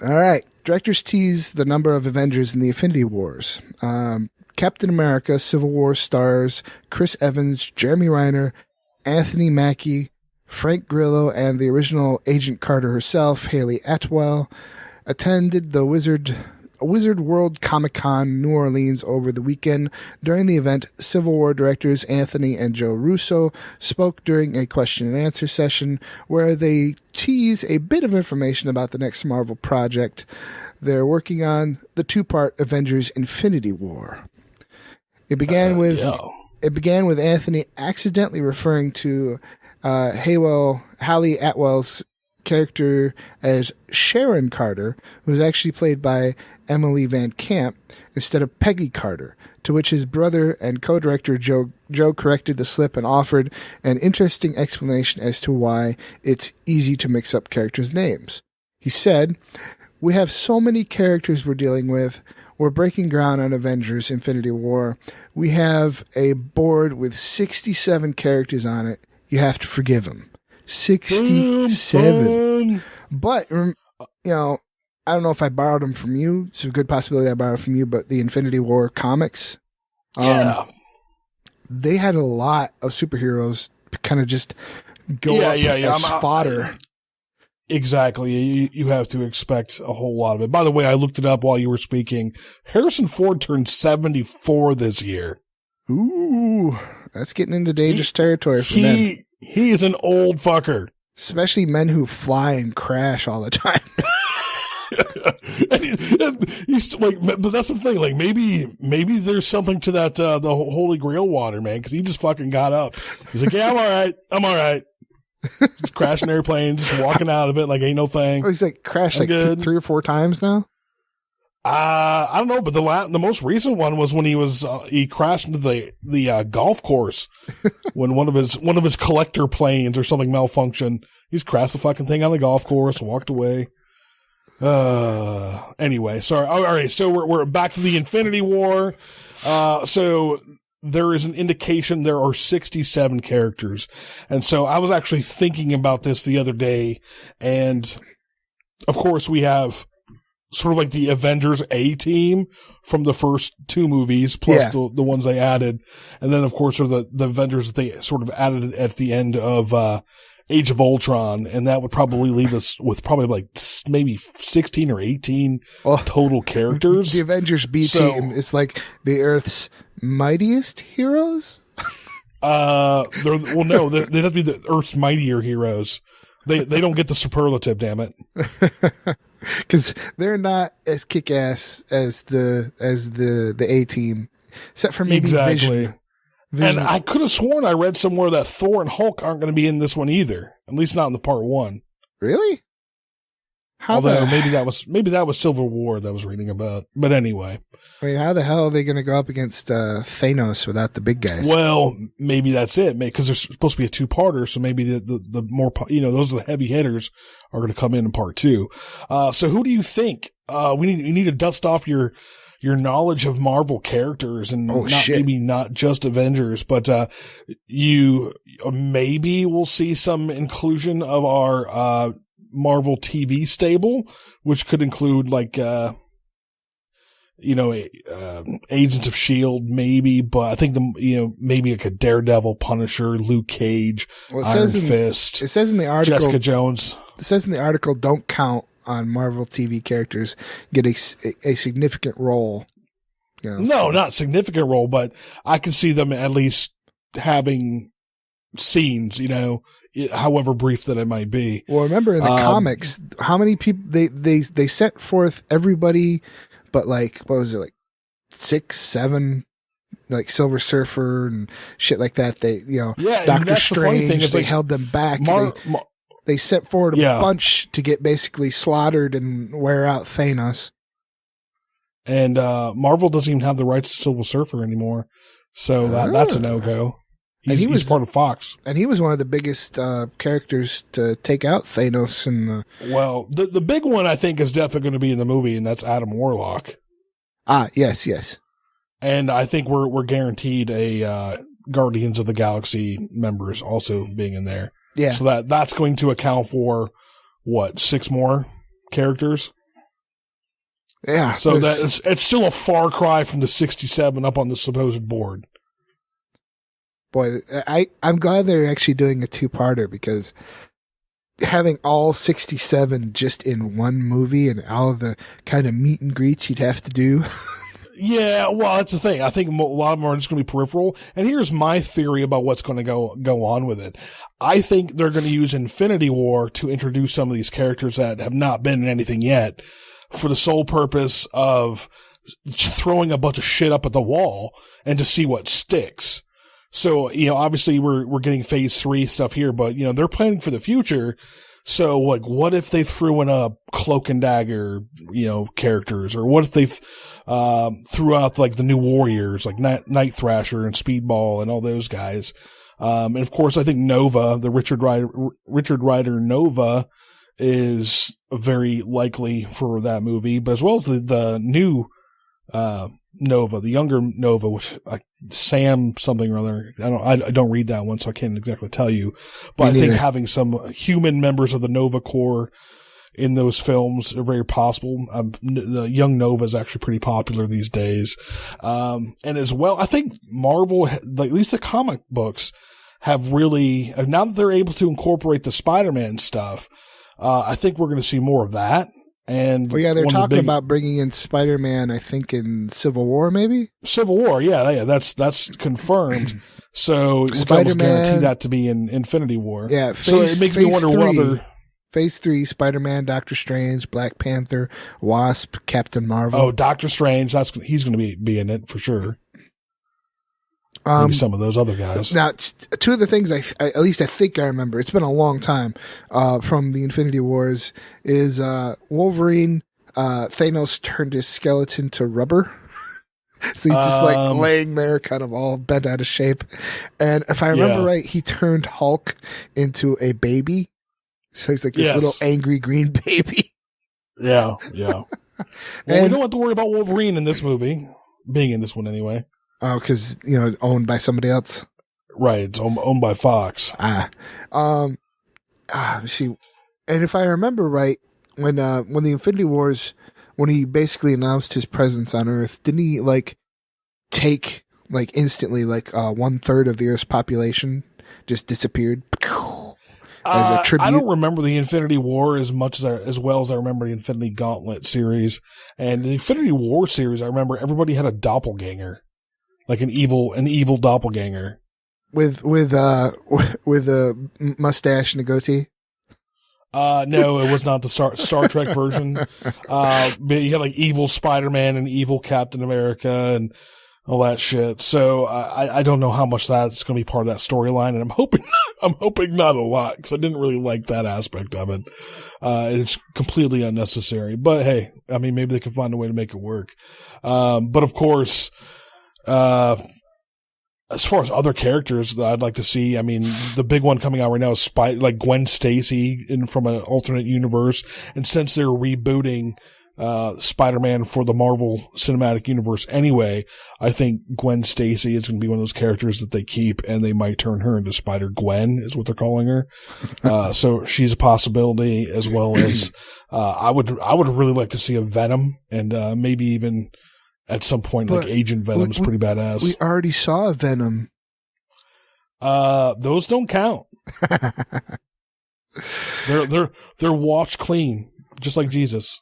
All right. Directors tease the number of Avengers in the Infinity Wars. Captain America Civil War stars Chris Evans, Jeremy Renner, Anthony Mackie, Frank Grillo, and the original Agent Carter herself, Hayley Atwell, attended the Wizard World Comic-Con New Orleans over the weekend. During the event, Civil War directors Anthony and Joe Russo spoke during a question and answer session where they tease a bit of information about the next Marvel project. They're working on the two-part Avengers Infinity War. It began with Anthony accidentally referring to Hayley Atwell's character as Sharon Carter, who was actually played by Emily VanCamp instead of Peggy Carter, to which his brother and co-director Joe corrected the slip and offered an interesting explanation as to why it's easy to mix up characters' names. He said, "We have so many characters we're dealing with. We're breaking ground on Avengers Infinity War. We have a board with 67 characters on it. You have to forgive them." 67. But, I don't know if I borrowed them from you. It's a good possibility I borrowed from you, but the Infinity War comics, they had a lot of superheroes kind of just go up as fodder. Exactly. You have to expect a whole lot of it. By the way, I looked it up while you were speaking. Harrison Ford turned 74 this year. Ooh, that's getting into dangerous territory for men. He is an old fucker. Especially men who fly and crash all the time. He's like, but that's the thing. Like, maybe there's something to that, the Holy Grail water, man, because he just fucking got up. He's like, yeah, I'm all right. Just crashing airplanes, just walking out of it like ain't no thing. Oh, he's like crashed like 3 or 4 times now? I don't know, but the most recent one was when he crashed into the golf course when one of his collector planes or something malfunctioned. He's crashed the fucking thing on the golf course and walked away. Anyway, sorry. All right, so we're back to the Infinity War. So there is an indication there are 67 characters, and so I was actually thinking about this the other day, and of course we have sort of like the Avengers A team from the first 2 movies, plus the ones they added. And then, of course, are the Avengers that they sort of added at the end of Age of Ultron. And that would probably leave us with probably like maybe 16 or 18 total characters. The Avengers B team is like the Earth's mightiest heroes? No, they have to be the Earth's mightier heroes. They don't get the superlative, damn it. Because they're not as kick-ass as the A team, except for maybe Vision. And I could have sworn I read somewhere that Thor and Hulk aren't going to be in this one either, at least not in the part 1. Really? Although maybe that was Civil War that I was reading about. But anyway, I mean, how the hell are they going to go up against Thanos without the big guys? Well, maybe that's it, because there's supposed to be a 2-parter, so maybe the more those are the heavy hitters are going to come in part 2. So who do you think? You need to dust off your knowledge of Marvel characters and maybe not just Avengers, but you maybe will see some inclusion of our Marvel TV stable, which could include like Agents of S.H.I.E.L.D. maybe, but I think maybe like a Daredevil, Punisher, Luke Cage, Iron Fist. It says in the article, Jessica Jones. It says in the article, don't count on Marvel TV characters get a significant role. No, not significant role, but I can see them at least having scenes, however brief that it might be. Well, remember in the comics, how many people they set forth everybody, but like, what was it, like 6, 7, like Silver Surfer and shit like that. Doctor Strange, they held them back. They set forward a bunch to get basically slaughtered and wear out Thanos. And Marvel doesn't even have the rights to Silver Surfer anymore, so that's a no-go. He's part of Fox. And he was one of the biggest characters to take out Thanos. Well, the big one I think is definitely going to be in the movie, and that's Adam Warlock. Yes. And I think we're guaranteed a Guardians of the Galaxy members also being in there. Yeah. So that's going to account for, 6 more characters? Yeah. So it's still a far cry from the 67 up on the supposed board. Boy, I'm glad they're actually doing a two-parter, because having all 67 just in one movie and all of the kind of meet and greets you'd have to do. Yeah, well, that's the thing. I think a lot of them are just going to be peripheral. And here's my theory about what's going to go on with it. I think they're going to use Infinity War to introduce some of these characters that have not been in anything yet, for the sole purpose of throwing a bunch of shit up at the wall and to see what sticks. So, obviously we're getting phase 3 stuff here, but, they're planning for the future. So, like, what if they threw in a Cloak and Dagger, characters? Or what if they threw out, like, the New Warriors, like Night Thrasher and Speedball and all those guys? And, of course, I think Nova, the Richard Rider Nova, is very likely for that movie, but as well as the new Nova, the younger Nova, which Sam something or other. I don't read that one, so I can't exactly tell you. But I think having some human members of the Nova Corps in those films are very possible. The young Nova is actually pretty popular these days. And as well, I think Marvel, like at least the comic books, have really, now that they're able to incorporate the Spider-Man stuff, I think we're going to see more of that. And they're talking about bringing in Spider-Man, I think, in Civil War, maybe? Civil War, yeah, that's confirmed. So we can almost guarantee that to be in Infinity War. Yeah, so it makes me wonder what other... Phase 3, Spider-Man, Doctor Strange, Black Panther, Wasp, Captain Marvel. Oh, Doctor Strange, he's going to be in it for sure. Maybe some of those other guys. Now, two of the things at least I think I remember, it's been a long time, from the Infinity Wars, is Wolverine, Thanos turned his skeleton to rubber. So he's just like laying there kind of all bent out of shape. And if I remember right, he turned Hulk into a baby. So he's like this little angry green baby. Yeah. Well, we don't have to worry about Wolverine in this movie, being in this one anyway. Oh, because, owned by somebody else. Right. It's owned by Fox. See, and if I remember right, when the Infinity Wars, when he basically announced his presence on Earth, didn't he, take, instantly, 1/3 of the Earth's population just disappeared? As a tribute? I don't remember the Infinity War as well as I remember the Infinity Gauntlet series. And the Infinity War series, I remember everybody had a doppelganger. Like an evil doppelganger with a mustache and a goatee. No, it was not the Star Trek version. But you had like evil Spider-Man and evil Captain America and all that shit. So I don't know how much that's going to be part of that storyline, and I'm hoping not a lot, because I didn't really like that aspect of it. It's completely unnecessary. But hey, I mean, maybe they can find a way to make it work. But of course. As far as other characters that I'd like to see, I mean, the big one coming out right now is Gwen Stacy from an alternate universe. And since they're rebooting, Spider-Man for the Marvel Cinematic Universe anyway, I think Gwen Stacy is going to be one of those characters that they keep, and they might turn her into Spider-Gwen is what they're calling her. So she's a possibility, as well as, I would really like to see a Venom, and, maybe even, at some point, but Agent Venom's pretty badass. We already saw Venom. Those don't count. They're washed clean, just like Jesus.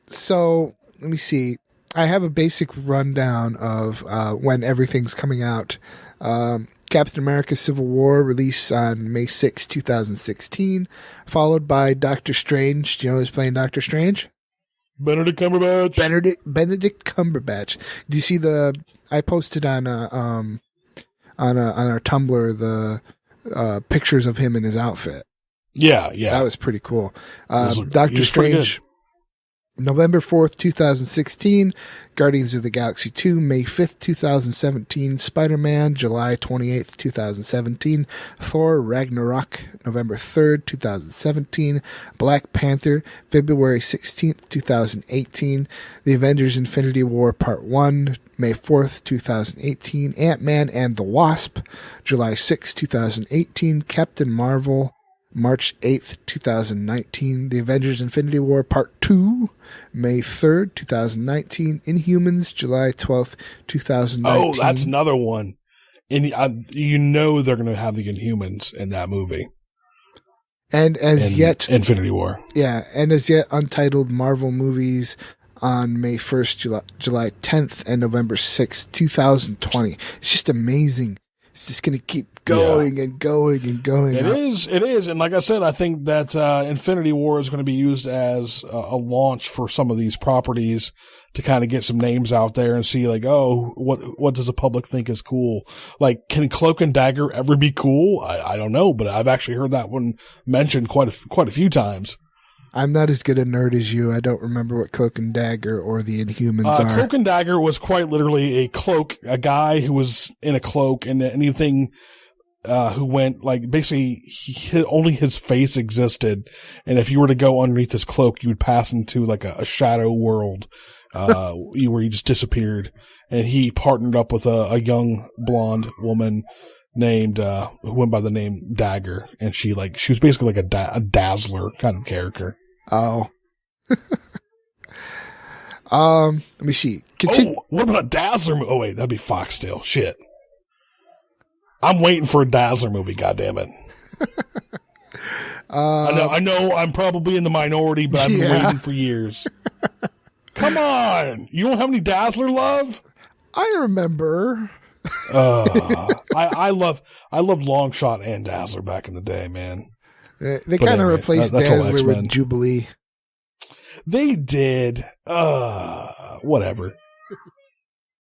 So let me see. I have a basic rundown of when everything's coming out. Captain America Civil War release on May 6, 2016, followed by Doctor Strange. Do you know who's playing Doctor Strange? Benedict Cumberbatch. Benedict Cumberbatch. Do you see I posted on our Tumblr the pictures of him in his outfit. Yeah. That was pretty cool. Doctor Strange, November 4th, 2016. Guardians of the Galaxy 2, May 5th, 2017. Spider-Man, July 28th, 2017. Thor, Ragnarok, November 3rd, 2017. Black Panther, February 16th, 2018. The Avengers Infinity War Part 1, May 4th, 2018. Ant-Man and the Wasp, July 6th, 2018. Captain Marvel, March 8th, 2019. The Avengers Infinity War Part 2, May 3rd, 2019. Inhumans, July 12th, 2019. Oh, that's another one. And you know they're going to have the Inhumans in that movie. And yet Infinity War. Yeah, and as yet untitled Marvel movies on May 1st, July 10th, and November 6th, 2020. It's just amazing. It's just going to keep going and going and going. It is. And like I said, I think that Infinity War is going to be used as a launch for some of these properties to kind of get some names out there and see like, oh, what does the public think is cool? Like, can Cloak and Dagger ever be cool? I don't know, but I've actually heard that one mentioned quite a few times. I'm not as good a nerd as you. I don't remember what Cloak and Dagger or the Inhumans are. Cloak and Dagger was quite literally a cloak, a guy who was in a cloak, and anything who went, like, basically, only his face existed, and if you were to go underneath his cloak, you would pass into, like, a shadow world, where you just disappeared, and he partnered up with a young blonde woman named who went by the name Dagger, and she was basically like a Dazzler kind of character. Oh. Let me see. What about a Dazzler movie? Oh wait, that'd be Foxtail. Shit. I'm waiting for a Dazzler movie, goddammit. I know I'm probably in the minority, but I've been waiting for years. Come on. You don't have any Dazzler love? I remember. I loved Longshot and Dazzler back in the day, man. They kind of replaced Dazzler with Jubilee. They did. Whatever.